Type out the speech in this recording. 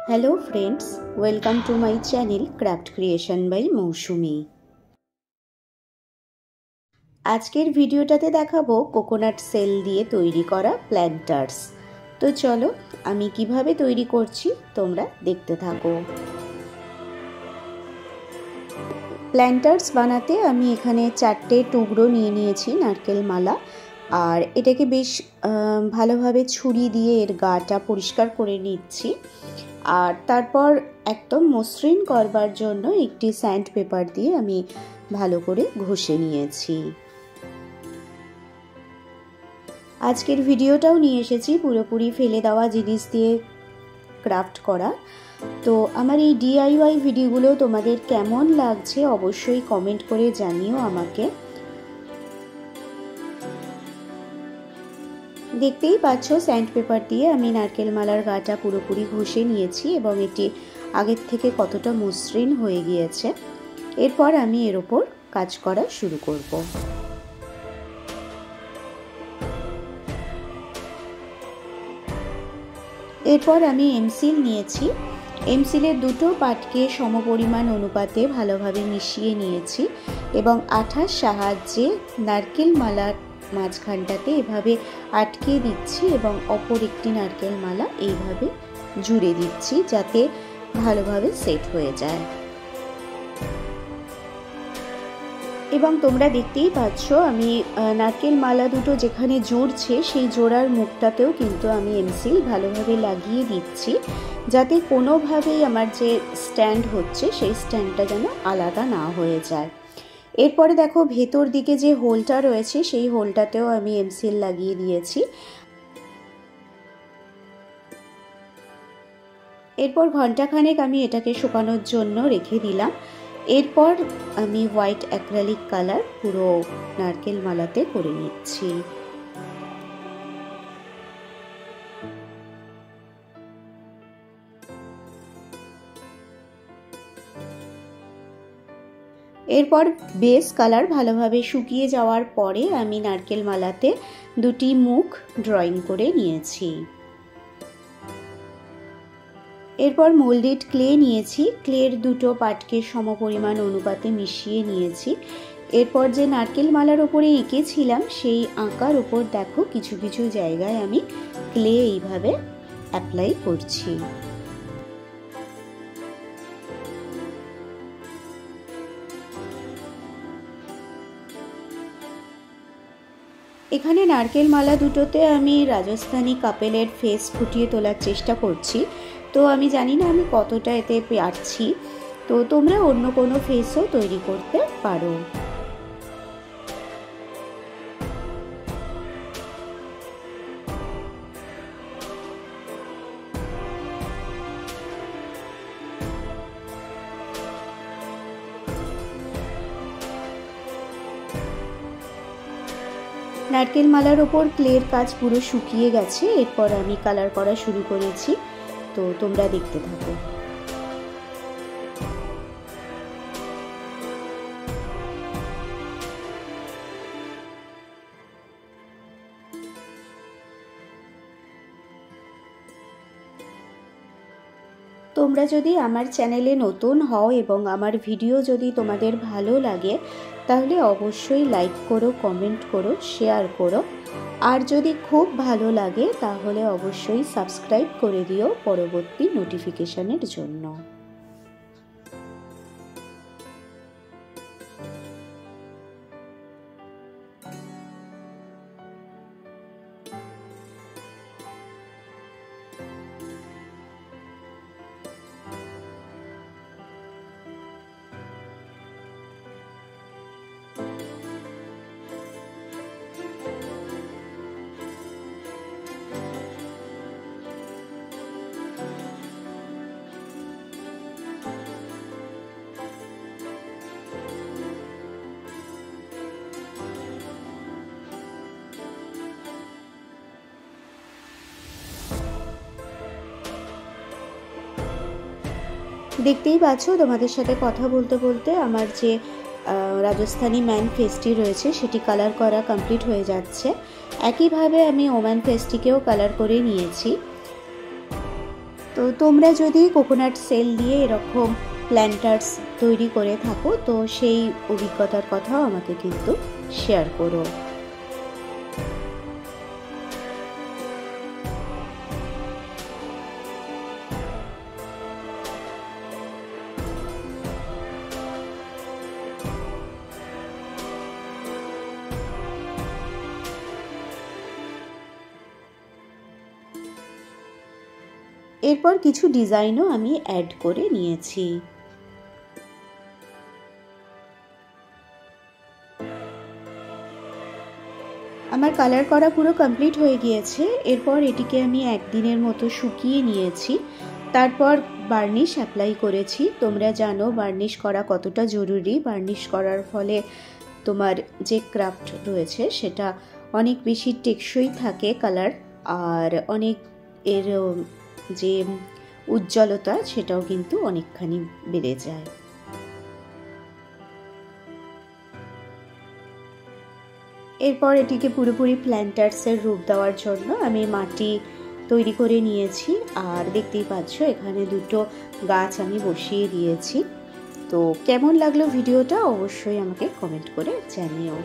Hello friends, welcome to my channel craft creation by Mousumi. আজকের ভিডিওটাতে দেখাবো কোকোনাট সেল দিয়ে তৈরি করা প্ল্যান্টার্স। তো চলো আমি কিভাবে তৈরি করছি তোমরা দেখতে থাকো। প্ল্যান্টার্স বানাতে আমি এখানে 4টে টুকরো নিয়ে নিয়েছি নারকেল মালা, আর এটাকে বেশ ভালোভাবে ছুরি দিয়ে এর গাটা পরিষ্কার করে নিচ্ছি। আর তারপর একদম মসৃণ করবার জন্য একটি স্যান্ড পেপার দিয়ে আমি ভালো করে ঘষে নিয়েছি। আজকের ভিডিওটাও নিয়ে এসেছি পুরোপুরি ফেলে দেওয়া জিনিস দিয়ে ক্রাফট করা। তো আমার এই ডিআইওয়াই ভিডিওগুলো তোমাদের কেমন লাগছে অবশ্যই কমেন্ট করে জানিও আমাকে। দেখতেই পাচ্ছ স্যান্ড পেপার দিয়ে আমি নারকেল মালার গাটা পুরোপুরি ঘষে নিয়েছি এবং এটি আগের থেকে কতটা মসৃণ হয়ে গিয়েছে। এরপর আমি এর ওপর কাজ করা শুরু করব। এরপর আমি এমসিল নিয়েছি। এমসিলের দুটো পাটকে সমপরিমাণ অনুপাতে ভালোভাবে মিশিয়ে নিয়েছি এবং আঠার সাহায্যে নারকেল মালার মাঝখানটাতে এভাবে আটকে দিচ্ছি এবং অপর একটি নারকেল মালা এইভাবে জুড়ে দিচ্ছি যাতে ভালোভাবে সেট হয়ে যায়। এবং তোমরা দেখতেই পাচ্ছ আমি নারকেল মালা দুটো যেখানে জুড়ছে সেই জোড়ার মুখটাতেও কিন্তু আমি এমসিল ভালোভাবে লাগিয়ে দিচ্ছি যাতে কোনোভাবেই আমার যে স্ট্যান্ড হচ্ছে সেই স্ট্যান্ডটা যেন আলাদা না হয়ে যায়। এরপরে দেখো ভেতর দিকে যে হোলটা রয়েছে সেই হোলটাতেও আমি এমসিল লাগিয়ে দিয়েছি। এরপর ঘন্টাখানেক আমি এটাকে শুকানোর জন্য রেখে দিলাম। এরপর আমি হোয়াইট অ্যাক্রিলিক কালার পুরো নারকেল মালাতে করে নিচ্ছি। এরপর বেস কালার ভালোভাবে শুকিয়ে যাওয়ার পরে আমি নারকেল মালাতে দুটি মুখ ড্রয়িং করে নিয়েছি। এরপর মোল্ডেড ক্লে নিয়েছি, ক্লের দুটো পাটকে সমপরিমাণ অনুপাতে মিশিয়ে নিয়েছি। এরপর যে নারকেল মালার ওপরে এঁকেছিলাম সেই আঁকার উপর দেখো কিছু কিছু জায়গায় আমি ক্লে এইভাবে অ্যাপ্লাই করছি। এখানে নারকেল মালা দুটোতে আমি রাজস্থানী কাপেলের ফেস ফুটিয়ে তোলার চেষ্টা করছি। তো আমি জানি না আমি কতটা এতে পারছি, তো তোমরা অন্য কোনো ফেসও তৈরি করতে পারো। নারকেল মালার ওপর ক্লের কাজ পুরো শুকিয়ে গেছে। এরপর আমি কালার করা শুরু করেছি, তো তোমরা দেখতে থাকো। তোমরা যদি আমার চ্যানেলে নতুন হও এবং আমার ভিডিও যদি তোমাদের ভালো লাগে তাহলে অবশ্যই লাইক করো, কমেন্ট করো, শেয়ার করো। আর যদি খুব ভালো লাগে তাহলে অবশ্যই সাবস্ক্রাইব করে দিও পরবর্তী নোটিফিকেশনের জন্য। দেখতেই পাচ্ছ তোমাদের সাথে কথা বলতে বলতে আমার যে রাজস্থানী ম্যান ফেসটি রয়েছে সেটি কালার করা কমপ্লিট হয়ে যাচ্ছে। একইভাবে আমি ওম্যান ফেসটিকেও কালার করে নিয়েছি। তো তোমরা যদি কোকোনাট সেল দিয়ে এরকম প্ল্যান্টার্স তৈরি করে থাকো তো সেই অভিজ্ঞতার কথাও আমাকে কিন্তু শেয়ার করো। এরপর কিছু ডিজাইনও আমি অ্যাড করে নিয়েছি। আমার কালার করা পুরো কমপ্লিট হয়ে গিয়েছে। এরপর এটিকে আমি একদিনের মতো শুকিয়ে নিয়েছি, তারপর বার্নিশ অ্যাপ্লাই করেছি। তোমরা জানো বার্নিশ করা কতটা জরুরি। বার্নিশ করার ফলে তোমার যে ক্রাফট রয়েছে সেটা অনেক বেশি টেকসই থাকে কালার, আর অনেক এর যে উজ্জ্বলতা সেটাও কিন্তু অনেকখানি বেড়ে যায়। এরপর এটিকে পুরোপুরি প্ল্যান্টার্সের রূপ দেওয়ার জন্য আমি মাটি তৈরি করে নিয়েছি, আর দেখতেই পাচ্ছ এখানে দুটো গাছ আমি বসিয়ে দিয়েছি। তো কেমন লাগলো ভিডিওটা অবশ্যই আমাকে কমেন্ট করে জানিও।